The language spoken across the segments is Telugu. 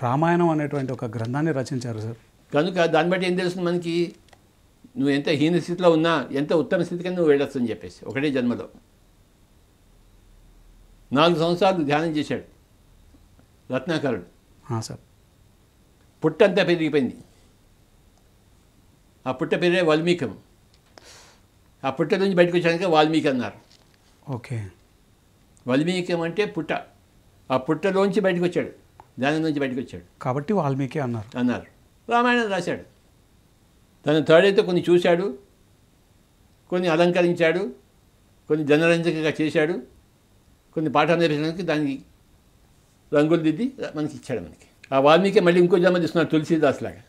రామాయణం అనేటువంటి ఒక గ్రంథాన్ని రచించారు సార్. కనుక దాన్ని బట్టి ఏం తెలుస్తుంది మనకి, నువ్వు ఎంత హీన స్థితిలో ఉన్నా ఎంత ఉత్తమ స్థితికి నువ్వు వెళ్ళొచ్చు అని చెప్పేసి. ఒకటే జన్మలో 4 సంవత్సరాలు ధ్యానం చేశాడు రత్నాకరుడు. సార్. పుట్టంతా పెరిగిపోయింది. ఆ పుట్ట పేరే వాల్మీకం. ఆ పుట్ట నుంచి బయటకు వచ్చాక వాల్మీకి అన్నారు. ఓకే. వాల్మీకం అంటే పుట్ట. ఆ పుట్టలోంచి బయటకు వచ్చాడు, ధ్యానం నుంచి బయటకు వచ్చాడు కాబట్టి వాల్మీకి అన్నారు. రామాయణం రాశాడు. తన తాడైతే కొన్ని చూశాడు, కొన్ని అలంకరించాడు, కొన్ని జనరంజకంగా చేశాడు, కొన్ని పాఠాలు నేర్పించడానికి దానికి రంగులు దిద్ది మనకి ఇచ్చాడు. మనకి ఆ వాల్మీకి మళ్ళీ ఇంకో జన్మ తీసుకున్నాడు తులసీదాస్ లాగా.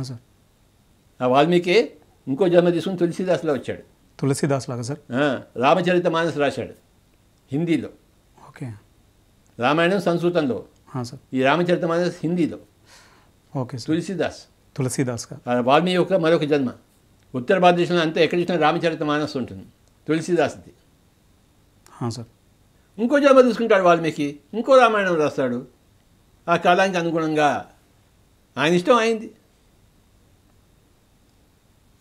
సార్. ఆ వాల్మీకి ఇంకో జన్మ తీసుకుని తులసీదాస్లా వచ్చాడు. తులసీదాస్ లాగా సార్. రామచరిత మానస్ రాశాడు హిందీలో. ఓకే. రామాయణం సంస్కృతంలో, సార్. ఈ రామచరిత మానస్ హిందీలో. ఓకే. తులసీదాస్గా. వాల్మీకి యొక్క మరొక జన్మ. ఉత్తర భారతదేశంలో అంతా ఎక్కడ చూసినా రామచరిత మానస్ ఉంటుంది, తులసీదాస్ది. సార్. ఇంకో జన్మ తీసుకుంటాడు వాల్మీకి, ఇంకో రామాయణం రాస్తాడు. ఆ కాలానికి అనుగుణంగా ఆయన ఇష్టం అయింది.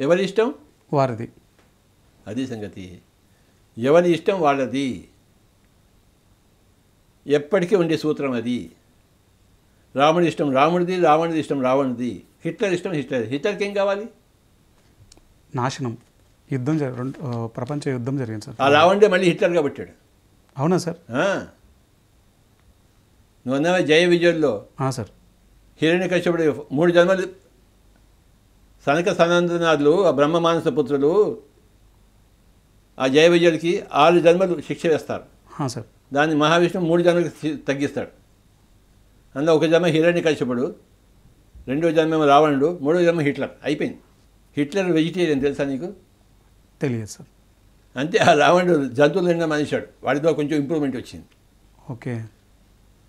ఎవరి ఇష్టం వారిది. అది సంగతి. ఎవరి ఇష్టం వాళ్ళది. ఎప్పటికీ ఉండే సూత్రం అది. రాముడి ఇష్టం రాముడిది, రావణుడి ఇష్టం రావణుడిది, హిట్లర్ ఇష్టం హిట్లర్కి ఏం కావాలి? నాశనం. యుద్ధం ప్రపంచ యుద్ధం జరిగింది సార్. ఆ రావణుడే మళ్ళీ హిట్లర్గా పెట్టాడు. అవునా సార్? నువ్వు అన్నావా జయ విజయుల్లో సార్, హిరణ్యకశ్యపుడు 3 జన్మలు, సనక సనందనాథులు ఆ బ్రహ్మమానస పుత్రులు ఆ జయ విజయుడికి 6 జన్మలు శిక్ష వేస్తారు సార్. దాన్ని మహావిష్ణువు 3 జన్మలకు తగ్గిస్తాడు. అందులో ఒక జన్మ హిరణ్యకశ్యపుడు, 2వ జన్మ రావణుడు, 3వ జన్మ హిట్లర్. అయిపోయింది. హిట్లర్ వెజిటేరియన్ తెలుసా నీకు? తెలియదు సార్. అంతే. ఆ రావణుడు జంతువులు నిండా మనిషాడు, వాడితో కొంచెం ఇంప్రూవ్మెంట్ వచ్చింది. ఓకే.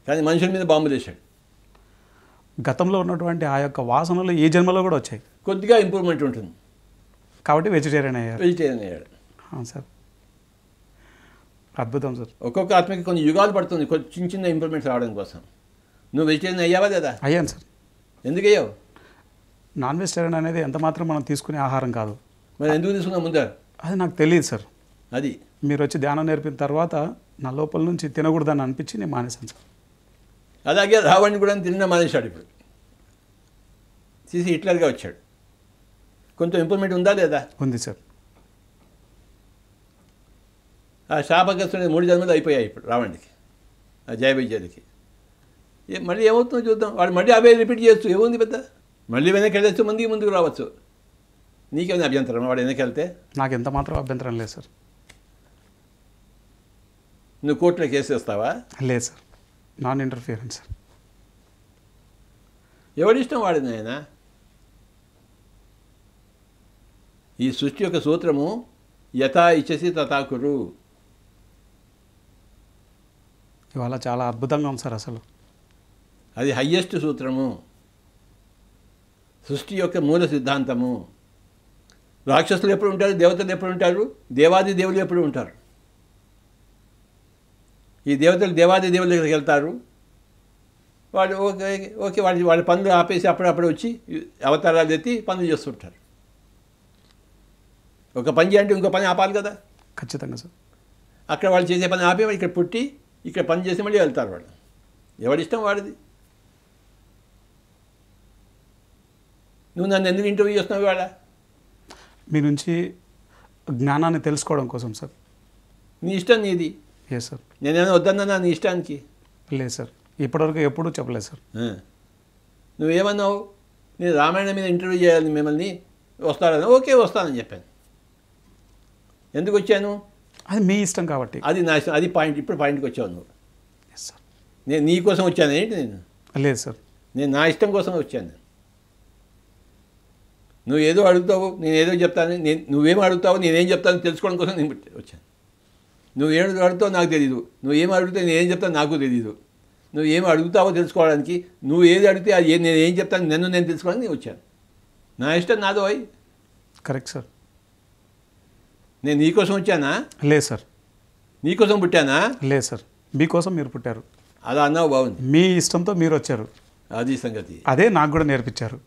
కానీ మనుషుల మీద బాంబులు వేశాడు. గతంలో ఉన్నటువంటి ఆ యొక్క వాసనలు ఈ జన్మలో కూడా వచ్చాయి. కొద్దిగా ఇంప్రూవ్మెంట్ ఉంటుంది కాబట్టి వెజిటేరియన్ అయ్యాడు. సార్, అద్భుతం సార్. ఒక్కొక్క ఆత్మకి కొన్ని యుగాలు పడుతుంది చిన్న చిన్న ఇంప్రూవ్మెంట్స్ రావడం కోసం. నువ్వు వెజిటేరియన్ అయ్యావా లేదా? అయ్యాను సార్. ఎందుకు అయ్యావు? నాన్ వెజిటేరియన్ అనేది ఎంత మాత్రం మనం తీసుకునే ఆహారం కాదు. మరి ఎందుకు తీసుకున్నావు ముందు? అది నాకు తెలియదు సార్. అది మీరు వచ్చి ధ్యానం నేర్పిన తర్వాత నా లోపల నుంచి తినకూడదని అనిపించి నేను మానేశాను సార్. అలాగే రావణ్ణి కూడా తిన్న మానేశాడు. ఇప్పుడు తీసి హిట్లర్గా వచ్చాడు. కొంచెం ఇంప్రూవ్మెంట్ ఉందా లేదా? ఉంది సార్. ఆ శాపగ్రస్తుడు 3 జన్మలు అయిపోయాయి ఇప్పుడు రావణ్కి, ఆ జయ విజయుడికి. మళ్ళీ ఏమవుతుందో చూద్దాం. వాడు మళ్ళీ అవే రిపీట్ చేస్తూ ఏముంది పెద్ద, మళ్ళీ వెనక్కి వెళ్ళచ్చు, ముందుకు రావచ్చు. నీకేమైనా అభ్యంతరం వాడు వెనక్కి వెళ్తే? నాకు ఎంత మాత్రం అభ్యంతరం లేదు సార్. నువ్వు కోర్టులో కేసు వేస్తావా? లేదు సార్, నాన్ ఇంటర్ఫియరెన్స్ సార్. ఎవడిష్టం వాడింది ఆయన. ఈ సృష్టి యొక్క సూత్రము యథా ఇచ్చసి తథా కురు. ఇవాళ చాలా అద్భుతంగా ఉంది సార్. అసలు అది హయ్యెస్ట్ సూత్రము, సృష్టి యొక్క మూల సిద్ధాంతము. రాక్షసులు ఎప్పుడు ఉంటారు, దేవతలు ఎప్పుడు ఉంటారు, దేవాది దేవులు ఎప్పుడు ఉంటారు. ఈ దేవతలు దేవాది దేవుల దగ్గరికి వెళ్తారు. వాళ్ళు ఓకే వాళ్ళ పనులు ఆపేసి అప్పుడప్పుడు వచ్చి అవతారాలు ఎత్తి పనులు చేస్తుంటారు. ఒక పని చేయండి ఇంకో పని ఆపాలి కదా. ఖచ్చితంగా సార్. అక్కడ వాళ్ళు చేసే పని ఆపి ఇక్కడ పుట్టి ఇక్కడ పని చేసి మళ్ళీ వెళ్తారు వాళ్ళు. ఎవడిష్టం వాడిది. నువ్వు నన్ను ఎందుకు ఇంటర్వ్యూ చేస్తున్నావు ఇవాళ? మీ నుంచి జ్ఞానాన్ని తెలుసుకోవడం కోసం సార్. నీ ఇష్టం నీది. Yes sir. నేనేమైనా వద్దన్నా నీ ఇష్టానికి? లేదు సార్, ఇప్పటివరకు ఎప్పుడూ చెప్పలేదు సార్. నువ్వేమన్నావు? నేను రామాయణం మీద ఇంటర్వ్యూ చేయాలని మిమ్మల్ని, వస్తారని. ఓకే వస్తానని చెప్పాను. ఎందుకు వచ్చాను? అది మీ ఇష్టం కాబట్టి. అది నా ఇష్టం. అది పాయింట్. ఇప్పుడు పాయింట్కి వచ్చావు నువ్వు. Yes sir. నేను నీ కోసం వచ్చాను ఏంటి? నేను లేదు సార్, నేను నా ఇష్టం కోసం వచ్చాను. నువ్వు ఏదో అడుగుతావు, నేను ఏదో చెప్తాను. నువ్వేం అడుగుతావు, నేనేం చెప్తాను తెలుసుకోవడం కోసం నేను వచ్చాను. నువ్వేం అడుగుతావో నాకు తెలీదు, నువ్వేం అడుగుతావు నేనేం చెప్తాను నాకు తెలీదు. నువ్వేం అడుగుతావో తెలుసుకోవడానికి, నువ్వు ఏది అడిగితే అది నేను ఏం చెప్తాను నేను తెలుసుకోవడానికి నేను వచ్చాను. నా ఇష్టం నాదో అయి. Correct sir. నేను నీకోసం వచ్చానా? లేదు సార్. నీకోసం పుట్టానా? లేదు సార్, మీకోసం మీరు పుట్టారు. అలా అన్నావు బాగుంది. మీ ఇష్టంతో మీరు వచ్చారు, అది సంగతి. అదే నాకు కూడా నేర్పించారు.